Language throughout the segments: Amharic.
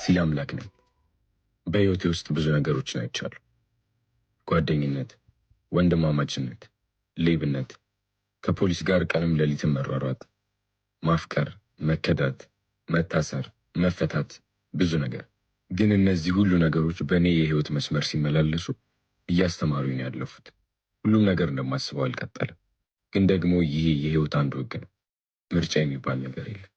ሲል አምላክ ነኝ። በህይወቴ ውስጥ ብዙ ነገሮችን አይቻለሁ። ጓደኝነት፣ ወንድማማችነት፣ ሌብነት፣ ከፖሊስ ጋር ቀንም ሌሊትም መሯሯጥ፣ ማፍቀር፣ መከዳት፣ መታሰር፣ መፈታት፣ ብዙ ነገር። ግን እነዚህ ሁሉ ነገሮች በእኔ የህይወት መስመር ሲመላለሱ እያስተማሩኝ ነው ያለፉት። ሁሉም ነገር እንደማስበው አልቀጠለም። ግን ደግሞ ይሄ የህይወት አንዱ ህግ ነው። ምርጫ የሚባል ነገር የለም።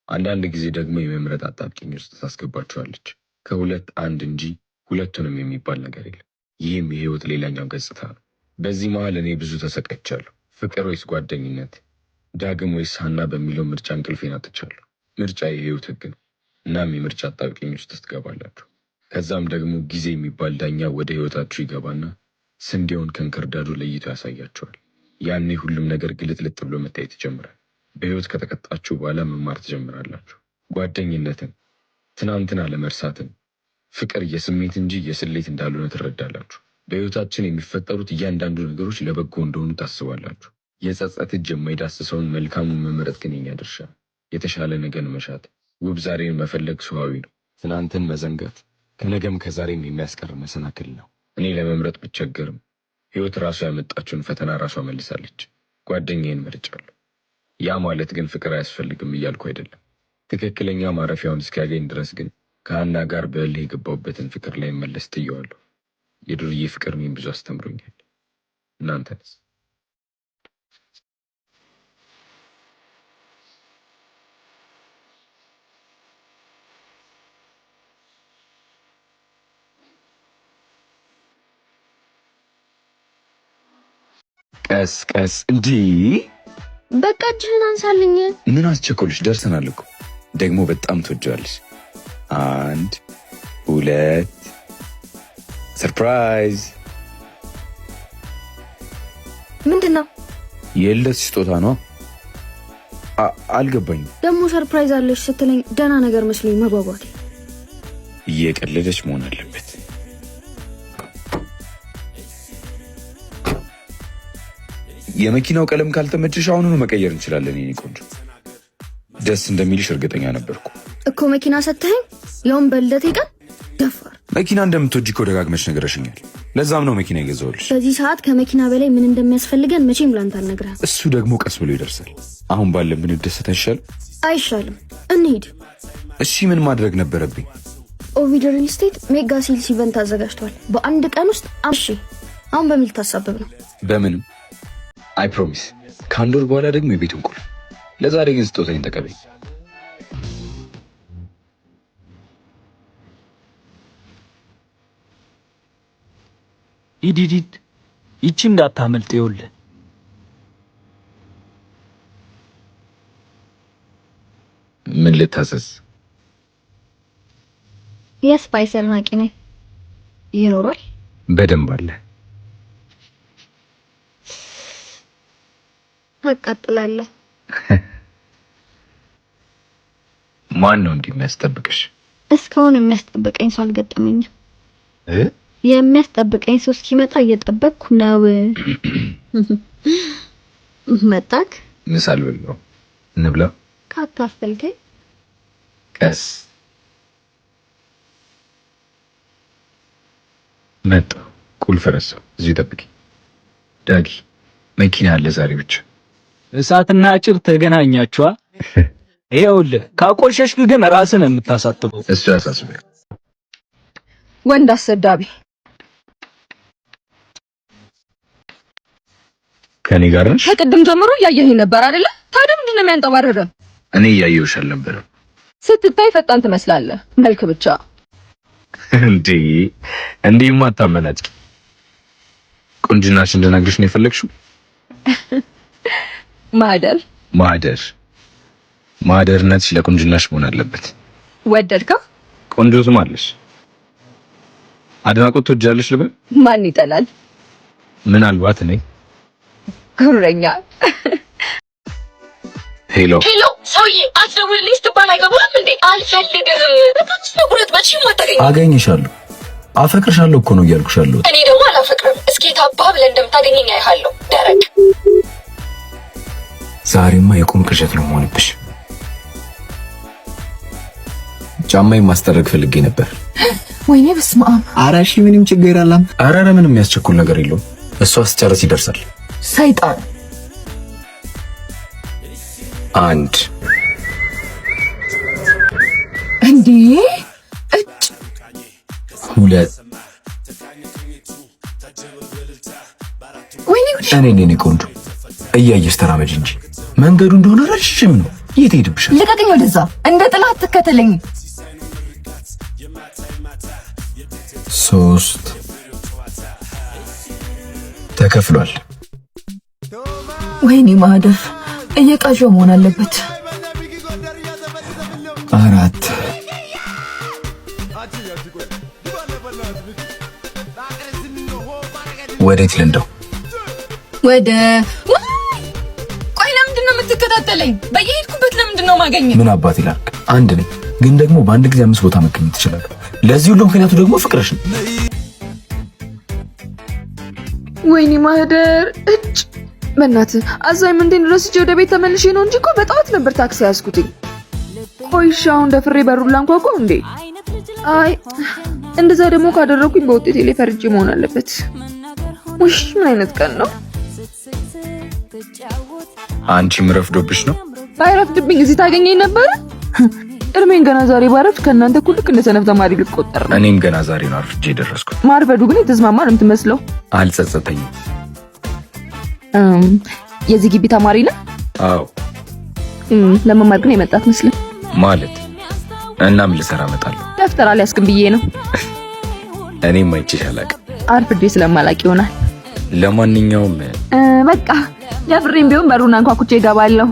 አንዳንድ ጊዜ ደግሞ የመምረጥ አጣብቂኝ ውስጥ ታስገባቸዋለች። ከሁለት አንድ እንጂ ሁለቱንም የሚባል ነገር የለም። ይህም የህይወት ሌላኛው ገጽታ ነው። በዚህ መሃል እኔ ብዙ ተሰቃይቻለሁ። ፍቅር ወይስ ጓደኝነት፣ ዳግም ወይስ ሀና በሚለው ምርጫ እንቅልፌን አጥቻለሁ። ምርጫ የህይወት ህግ ነው። እናም የምርጫ አጣብቂኝ ውስጥ ትገባላችሁ። ከዛም ደግሞ ጊዜ የሚባል ዳኛ ወደ ህይወታችሁ ይገባና ስንዴውን ከእንክርዳዱ ለይቶ ያሳያችኋል። ያኔ ሁሉም ነገር ግልጥልጥ ብሎ መታየት ይጀምራል። በህይወት ከተቀጣችሁ በኋላ መማር ትጀምራላችሁ። ጓደኝነትን፣ ትናንትን አለመርሳትን፣ ፍቅር የስሜት እንጂ የስሌት እንዳልሆነ ትረዳላችሁ። በህይወታችን የሚፈጠሩት እያንዳንዱ ነገሮች ለበጎ እንደሆኑ ታስባላችሁ። የጸጸት እጅ የማይዳስሰውን መልካሙን መመረጥ ግን የኛ ድርሻ። የተሻለ ነገን መሻት፣ ውብ ዛሬን መፈለግ ሰዋዊ ነው። ትናንትን መዘንጋት ከነገም ከዛሬም የሚያስቀር መሰናክል ነው። እኔ ለመምረጥ ብቸገርም ህይወት ራሷ ያመጣችውን ፈተና ራሷ መልሳለች። ጓደኛዬን መርጫለሁ። ያ ማለት ግን ፍቅር አያስፈልግም እያልኩ አይደለም። ትክክለኛ ማረፊያውን እስኪያገኝ ድረስ ግን ከሀና ጋር በእልህ የገባሁበትን ፍቅር ላይ መለስ ጥየዋለሁ። የዱርዬ ፍቅር እኔን ብዙ አስተምሮኛል። እናንተንስ? ቀስ ቀስ እንዲህ በቃ እጅህን አንሳልኝ። ምን አስቸኮልሽ? ደርሰናል እኮ። ደግሞ በጣም ትወጃለሽ። 1 2 ሰርፕራይዝ። ምንድን ነው? የልደት ስጦታ ነው። አልገባኝም። ደግሞ ሰርፕራይዝ አለሽ ስትለኝ ደህና ነገር መስሎኝ መጓጓቴ። እየቀለደች መሆን አለበት። የመኪናው ቀለም ካልተመቸሽ አሁኑኑ መቀየር እንችላለን። የኔ ቆንጆ ደስ እንደሚልሽ እርግጠኛ ነበርኩ እኮ። መኪና ሰተኸኝ ያውን በልደቴ ቀን ደፋር። መኪና እንደምትወጂ እኮ ደጋግመሽ ነገረሽኛል። ለዛም ነው መኪና የገዛሁልሽ። በዚህ ሰዓት ከመኪና በላይ ምን እንደሚያስፈልገን መቼም ላንተ አልነግርህም። እሱ ደግሞ ቀስ ብሎ ይደርሳል። አሁን ባለ ምን ደሰታ ይሻል? አይሻልም? እንሂድ። እሺ ምን ማድረግ ነበረብኝ? ኦቪድ ሪል ስቴት ሜጋ ሴልስ ኢቨንት አዘጋጅቷል። በአንድ ቀን ውስጥ እሺ። አሁን በሚል ታሳብብ ነው? በምንም አይ ፕሮሚስ። ከአንድ ወር በኋላ ደግሞ የቤቱን ቁልፍ። ለዛሬ ግን ስጦታዬን ተቀበይ። ሂድ ይቺ እንዳታመልጥ። ይኸውልህ ምን ልታዘዝ? የስፓይስ አድናቂ ነኝ። ይኖራል? በደንብ አለ። አቃጥላለሁ። ማን ነው እንዲህ የሚያስጠብቅሽ? እስካሁን የሚያስጠብቀኝ ሰው አልገጠመኝም። የሚያስጠብቀኝ ሰው እስኪመጣ እየጠበቅኩ ነው። መጣክ? ምሳ አልበላው። እንብላ። ካካፈልከኝ ቀስ መጣ። ቁልፍ ረሳሁ። እዚህ ጠብቂ። ዳጊ መኪና አለ ዛሬ ብቻ። እሳትና ጭር ተገናኛችኋ። ይኸውልህ ካቆሸሽክ ግን ራስን የምታሳጥበው። እሱ ያሳስበኝ። ወንድ አሰዳቢ ከኔ ጋር ነሽ? ከቅድም ጀምሮ እያየኸኝ ነበር አይደለ? ታዲያ ምንድን ነው የሚያንጠባረረው? እኔ እያየሁሽ አልነበረም። ስትታይ ፈጣን ትመስላለህ፣ መልክ ብቻ። እንዴማ አታመናጭ። ቁንጅናሽ እንድነግርሽ ነው የፈለግሽው? ማህደርነትሽ ለቁንጅናሽ መሆን አለበት። ወደድከው? ቆንጆ ስም አለሽ። አድናቆት ትወጃለሽ ልበል? ማን ይጠላል? ምናልባት እኔ። ጉረኛ። ሄሎ ሰውዬ አትደውልልኝ ስትባል አይገባም እንዴ? አልፈልግህም። በጣም ስለጉረት በቺም አታገኝ። አገኝሻለሁ፣ አፈቅርሻለሁ እኮ ነው እያልኩሻለሁ። እኔ ደግሞ አላፈቅርም። እስኪ ታባ ብለህ እንደምታገኘኝ አይሃለሁ። ደረ ዛሬማ የቁም ቅዠት ነው መሆንብሽ። ጫማዬን ማስጠረግ ፈልጌ ነበር። ወይኔ በስመ አብ። ኧረ እሺ ምንም ችግር የለም። ኧረ ምንም የሚያስቸኩል ነገር የለውም። እሷ ስትጨርስ ይደርሳል። ሰይጣን። 1 እንዴ 2 ወይኔ ጉድ። እኔ ቆንጆ እያየሽ ተራመጂ እንጂ መንገዱ እንደሆነ ረጅም ነው። የት ሄድብሻል? ልቀቅኝ ወደዛ። እንደ ጥላት ትከተለኝ። 3 ተከፍሏል። ወይኔ ማህደር እየቃዠው መሆን አለበት። 4 ወዴት ልንደው? ወደ ቆይ፣ ለምንድን ነው የምትከታተለኝ? በየሄድኩበት ለምንድን ነው ማገኘት? ምን አባት ይላል። አንድ ነኝ፣ ግን ደግሞ በአንድ ጊዜ 5 ቦታ መገኘት ትችላለህ። ለዚህ ሁሉ ምክንያቱ ደግሞ ፍቅርሽ ነው። ወይኔ ማህደር በእናትህ አሳይመንቴን ረስቼ ወደ ቤት ተመልሼ ነው እንጂ እኮ በጠዋት ነበር ታክሲ ያዝኩትኝ። ቆይሻ አሁን ደፍሬ በሩን ላንኳኳ እንዴ? አይ እንደዛ ደግሞ ካደረኩኝ በውጤቴ ላይ ፈርጄ መሆን አለበት። ውይ ምን አይነት ቀን ነው? አንቺም ረፍዶብሽ ነው? ባይረፍድብኝ እዚህ ታገኘኝ ነበር። እርሜን ገና ዛሬ ባረፍድ ከእናንተ እኩል ልክ እንደ ሰነፍ ተማሪ ልቆጠር ነው። እኔም ገና ዛሬ ነው አርፍጄ የደረስኩት። ማርፈዱ ግን የተስማማ ነው የምትመስለው። አልጸጸተኝም። የዚህ ግቢ ተማሪ ነህ? አዎ። ለመማር ግን የመጣት መስልህ ማለት እና ምን ልሰራ እመጣለሁ? ደፍተር አልያዝክም ብዬ ነው። እኔም አይቼሽ አላውቅም። አርፍጄ ስለማላቅ ይሆናል። ለማንኛውም በቃ ደፍሬም ቢሆን በሩን አንኳኩቼ እገባለሁ።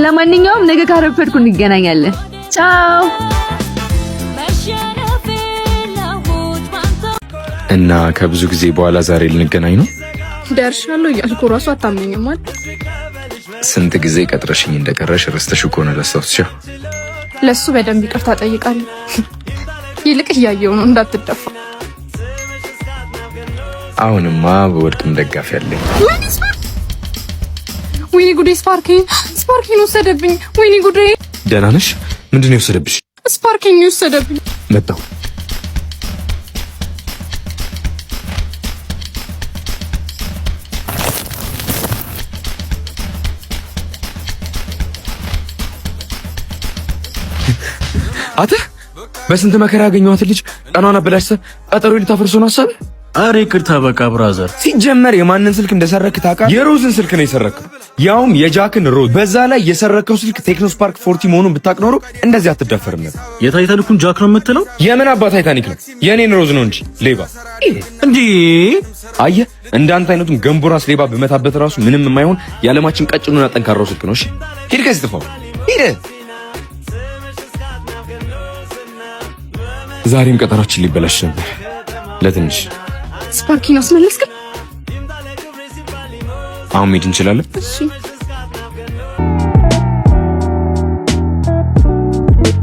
ለማንኛውም ነገ ካረፈድኩ እንገናኛለን። ቻው። እና ከብዙ ጊዜ በኋላ ዛሬ ልንገናኝ ነው? ደርሻለሁ እያልኩ እራሱ አታምነኝም አይደል? ስንት ጊዜ ቀጥረሽኝ እንደቀረሽ ረስተሽው ከሆነ ለሰውትሻ ለሱ በደንብ ይቅርታ ጠይቃለሁ። ይልቅ እያየው ነው እንዳትደፋ። አሁንማ በወድቅም ደጋፊ ያለኝ። ወይኔ ጉዴ! ስፓርኪን ወሰደብኝ። ወይኔ ጉዴ! ደህና ነሽ? ምንድነው የወሰደብሽ? ስፓርኪን ወሰደብኝ። መጣሁ። አተ በስንት መከራ ያገኘኋት ልጅ ቀኗን አበላሽተህ ቀጠሮ ልታፈርሶ ነው ሐሳብ? አሬ ይቅርታ በቃ ብራዘር። ሲጀመር የማንን ስልክ እንደሰረክ ታውቃለህ? የሮዝን ስልክ ነው የሰረከው፣ ያውም የጃክን ሮዝ። በዛ ላይ የሰረከው ስልክ ቴክኖ ስፓርክ 40 መሆኑን ብታውቅ ኖሮ እንደዚህ አትዳፈርም ነበር። የታይታኒኩን ጃክ ነው የምትለው? የምን አባ ታይታኒክ ነው? የኔን ሮዝ ነው እንጂ ሌባ እንዴ! አየህ፣ እንዳንተ አይነቱን ገንቦራስ ሌባ በመታበት ራሱ ምንም የማይሆን የዓለማችን ቀጭኑና ጠንካራው ስልክ ነው። እሺ ሂድ፣ ከዚህ ጥፋው፣ ሂድ። ዛሬም ቀጠራችን ሊበላሽ ነበር ለትንሽ። ስፓርኪን አስመለስክ? አሁን መሄድ እንችላለን? እሺ